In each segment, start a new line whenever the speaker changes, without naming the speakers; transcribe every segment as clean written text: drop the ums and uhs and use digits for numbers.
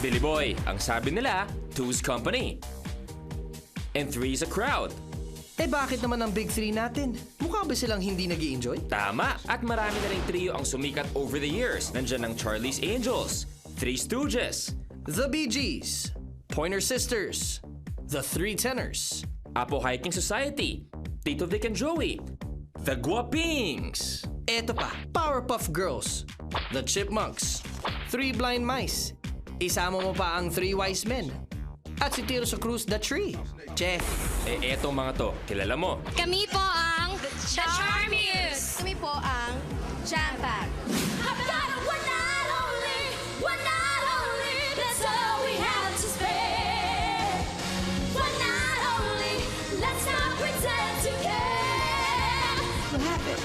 Billy Boy, ang sabi nila, two's company. And three's a crowd.
Eh bakit naman ang big three natin? Mukha ba silang hindi nag-i-enjoy?
Tama! At marami na ring trio ang sumikat over the years. Nandyan ang Charlie's Angels, Three Stooges,
The Bee Gees, Pointer Sisters, The Three Tenors,
Apo Hiking Society, Tito Vic and Joey, The Guapings.
eto pa, Powerpuff Girls, The Chipmunks, Three Blind Mice, isama mo pa ang Three Wise Men, at si Tiro sa Cruz The Tree. Chef,
Etong mga to, kilala mo.
Kami po ang The Charmius.
Kami po ang Jam Pack.
I've got one night only, that's all we have to spare. One night only, let's not pretend to care.
You have it.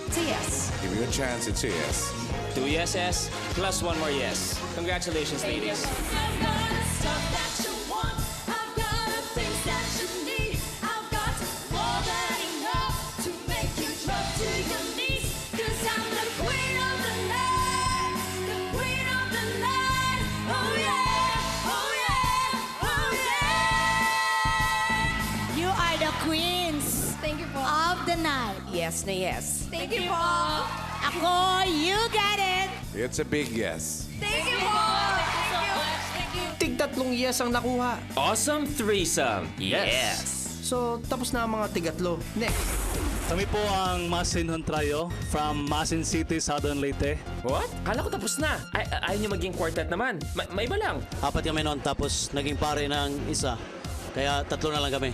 It's a yes.
Give you a chance, it's a yes.
2 yeses, plus 1 more yes. Congratulations, ladies.
I've got the stuff that you want, I've got the things that you need, I've got more than enough to make you drop to your knees. 'Cause I'm the queen of the night, the queen of the night. Oh yeah, oh yeah, oh yeah. You are the queens
Thank you po.
of the night.
Yes na yes. Thank you po.
Ako, you got it.
It's a big yes.
Thank you po. Thank you. Thank you.
tig-tatlong yes ang nakuha.
Awesome threesome. Yes.
So, tapos na ang mga tigatlo. Next.
Kami po ang Masin Hontrayo from Masin City, Southern Leyte.
What? Kala ko tapos na. Ayaw niyo maging quartet naman. May iba lang.
Apat kami noon tapos naging pare ng isa. Kaya tatlo na lang kami.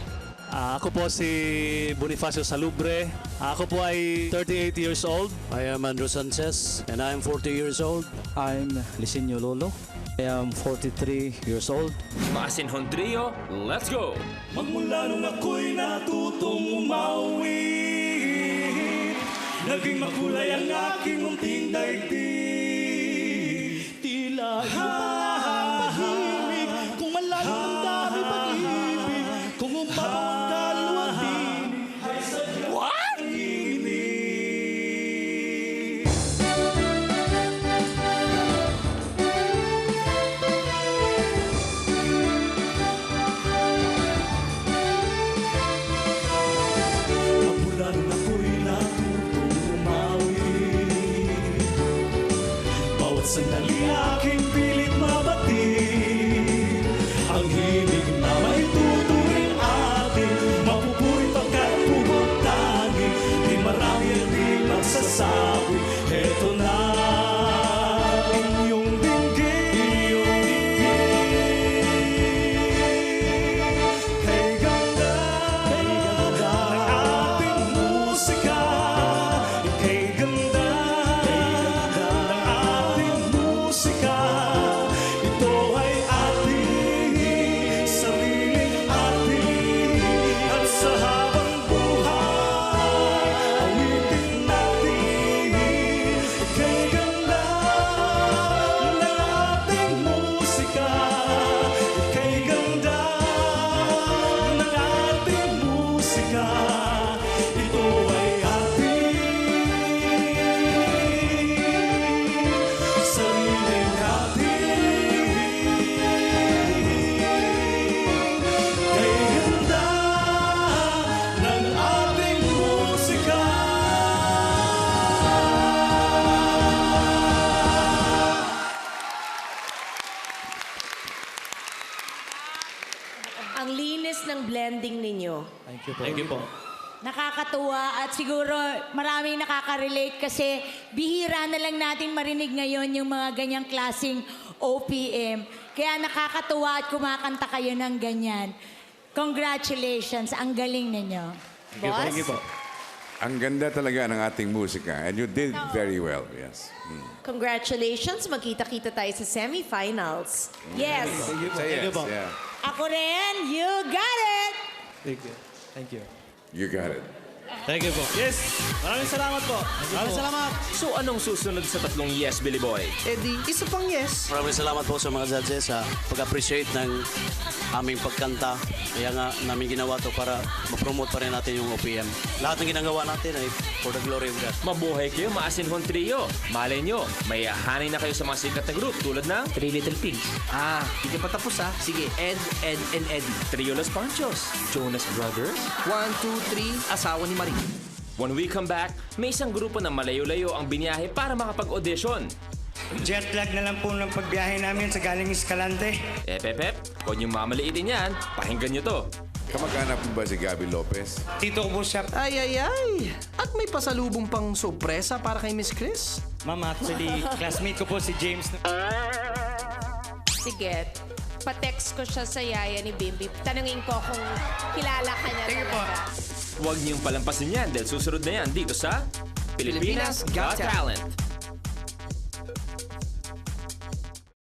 Ako po si Bonifacio Salubre. Ako po ay 38 years old.
I am Andrew Sanchez and I am 40 years old.
I'm Lisinio Lolo. I am 43 years old.
Masinhon Trio, let's go!
Magmula nung ako'y natutong umawi, naging makulay ang aking munting daigdig. Tila pahimik, kung malalim ang dahil pag-ibig, kung umabaw ang dalawang tinig, ay sadyang pag-ibig. Magmula nung ako'y natutong umawi, bawat sandali aking pilit mabatid ang himig na maituturing atin. Mapupuri pagkat puhot tanging di marami ang di magsasabi. Eto na inyong dinggin, kay ganda ng ating musika, kay ganda ng ating musika. Ito ay ating sariling ating, at sa habang buhay awitin natin. Kay ganda ng ating musika, kay ganda ng ating musika. Ito ay ating sariling ating. Kay ganda ng ating musika.
Ang linis ng blending ninyo.
Thank you po.
Thank you po.
Nakakatuwa at siguro maraming nakaka-relate kasi bihira na lang natin marinig ngayon yung mga ganyang klaseng OPM. Kaya nakakatuwa at kumakanta kayo ng ganyan. Congratulations, ang galing ninyo.
Boss?
Thank you po.
Ang ganda talaga ng ating musika. And you did very well, yes.
Congratulations. Magkita-kita tayo sa semifinals. Yes.
Say yes, yeah.
Ako rin, you got it!
Thank you. Thank you.
You got it.
Thank you po. Yes. Maraming salamat po. Maraming salamat.
So anong susunod sa tatlong yes, Billy Boy?
Eddie, isa pang yes.
Maraming salamat po sa mga judges sa pag-appreciate ng aming pagkanta. Kaya nga namin ginawa to para ma-promote pa rin natin yung OPM. Lahat ng ginagawa natin ay for the glory of God.
Mabuhay kayo, maasinhon trio. Malay nyo, may hanay na kayo sa mga sikat na group tulad ng Three Little Pigs,
Hindi pa tapos ha. Sige, Ed, and Eddie.
Trio Los Panchos, Jonas Brothers.
1, 2, 3, asawa ni Marie.
When we come back, may isang grupo na malayo-layo ang biniyahe para makapag-audition.
Jet lag na lang po ng pagbiyahe namin sa galing Escalante.
Pep, huwag niyong mamaliitin yan. Pakinggan niyo to.
Kamag-anak mo ba si Gabby Lopez?
Tito ko po siya.
Ay. At may pasalubong pang sorpresa para kay Miss Chris.
Ma'am, actually, classmate ko po si James.
Sige, pa-text ko siya sa yaya ni Bimbi. Tanungin ko kung kilala ka niya
Sige po.
talaga.
Huwag niyong palampasin yan dahil susunod na yan dito sa Pilipinas Got Talent.